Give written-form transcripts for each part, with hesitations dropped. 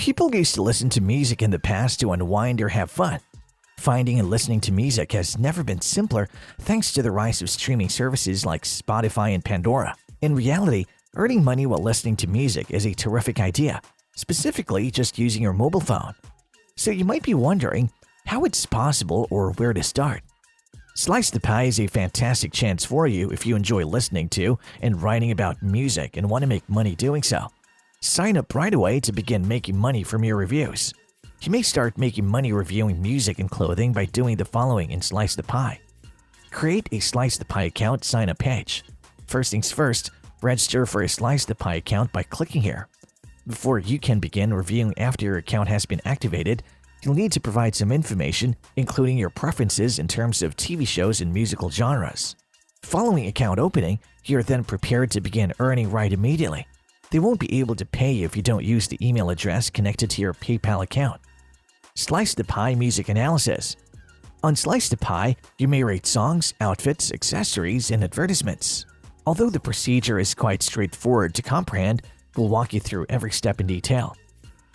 People used to listen to music in the past to unwind or have fun. Finding and listening to music has never been simpler thanks to the rise of streaming services like Spotify and Pandora. In reality, earning money while listening to music is a terrific idea, specifically just using your mobile phone. So you might be wondering how it's possible or where to start. Slice the Pie is a fantastic chance for you if you enjoy listening to and writing about music and want to make money doing so. Sign up right away to begin making money from your reviews. You may start making money reviewing music and clothing by doing the following in Slice the Pie. Create a Slice the Pie account sign-up page. First things first, register for a Slice the Pie account by clicking here. Before you can begin reviewing after your account has been activated, you'll need to provide some information, including your preferences in terms of TV shows and musical genres. Following account opening, you're then prepared to begin earning right immediately. They won't be able to pay you if you don't use the email address connected to your PayPal account. Slice the Pie Music Analysis. On Slice the Pie, you may rate songs, outfits, accessories, and advertisements. Although the procedure is quite straightforward to comprehend, we'll walk you through every step in detail.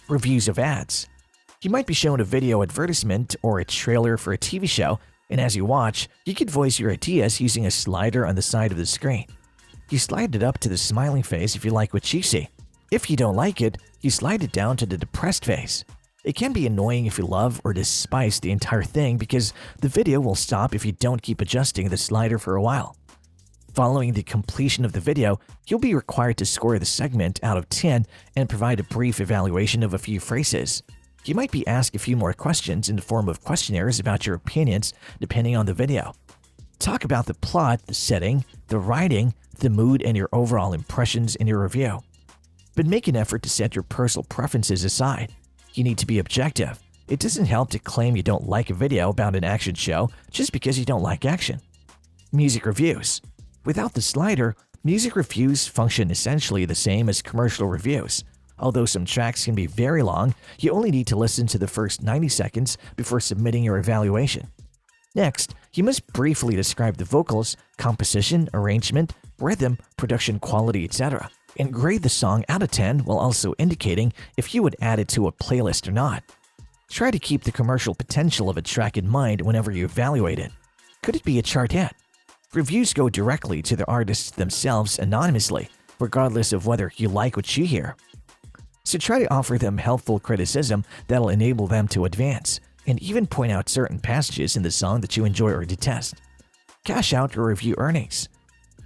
Reviews of ads. You might be shown a video advertisement or a trailer for a TV show, and as you watch, you can voice your ideas using a slider on the side of the screen. You slide it up to the smiling face if you like what you see. If you don't like it, you slide it down to the depressed face. It can be annoying if you love or despise the entire thing because the video will stop if you don't keep adjusting the slider for a while. Following the completion of the video, you'll be required to score the segment out of 10 and provide a brief evaluation of a few phrases. You might be asked a few more questions in the form of questionnaires about your opinions depending on the video. Talk about the plot, the setting, the writing, the mood, and your overall impressions in your review. But make an effort to set your personal preferences aside. You need to be objective. It doesn't help to claim you don't like a video about an action show just because you don't like action. Music reviews. Without the slider, music reviews function essentially the same as commercial reviews. Although some tracks can be very long, you only need to listen to the first 90 seconds before submitting your evaluation. Next, you must briefly describe the vocals, composition, arrangement, rhythm, production quality, etc., and grade the song out of 10 while also indicating if you would add it to a playlist or not. Try to keep the commercial potential of a track in mind whenever you evaluate it. Could it be a chart hit? Reviews go directly to the artists themselves anonymously, regardless of whether you like what you hear. So try to offer them helpful criticism that'll enable them to advance, and even point out certain passages in the song that you enjoy or detest. Cash out your review earnings.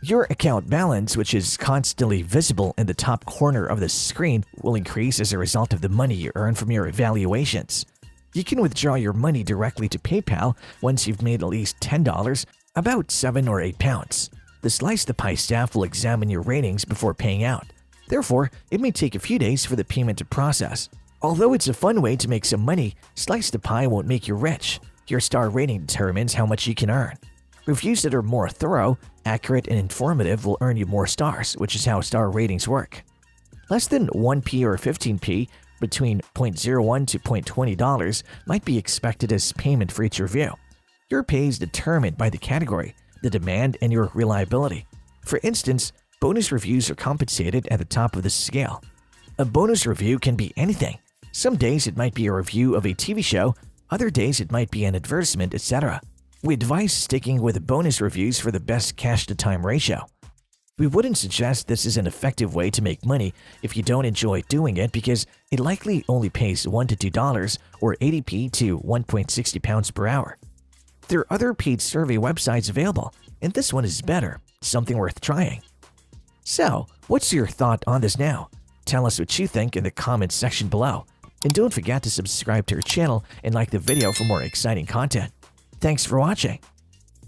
Your account balance, which is constantly visible in the top corner of the screen, will increase as a result of the money you earn from your evaluations. You can withdraw your money directly to PayPal once you've made at least $10, about 7 or 8 pounds. The Slice the Pie staff will examine your ratings before paying out. Therefore, it may take a few days for the payment to process. Although it's a fun way to make some money, Slice the Pie won't make you rich. Your star rating determines how much you can earn. Reviews that are more thorough, accurate, and informative will earn you more stars, which is how star ratings work. Less than 1p or 15p, between $0.01 to $0.20 might be expected as payment for each review. Your pay is determined by the category, the demand, and your reliability. For instance, bonus reviews are compensated at the top of the scale. A bonus review can be anything. Some days it might be a review of a TV show, other days it might be an advertisement, etc. We advise sticking with bonus reviews for the best cash-to-time ratio. We wouldn't suggest this is an effective way to make money if you don't enjoy doing it because it likely only pays $1 to $2 or 80p to 1.60 pounds per hour. There are other paid survey websites available, and this one is better, something worth trying. So, what's your thought on this now? Tell us what you think in the comments section below. And don't forget to subscribe to our channel and like the video for more exciting content. Thanks for watching.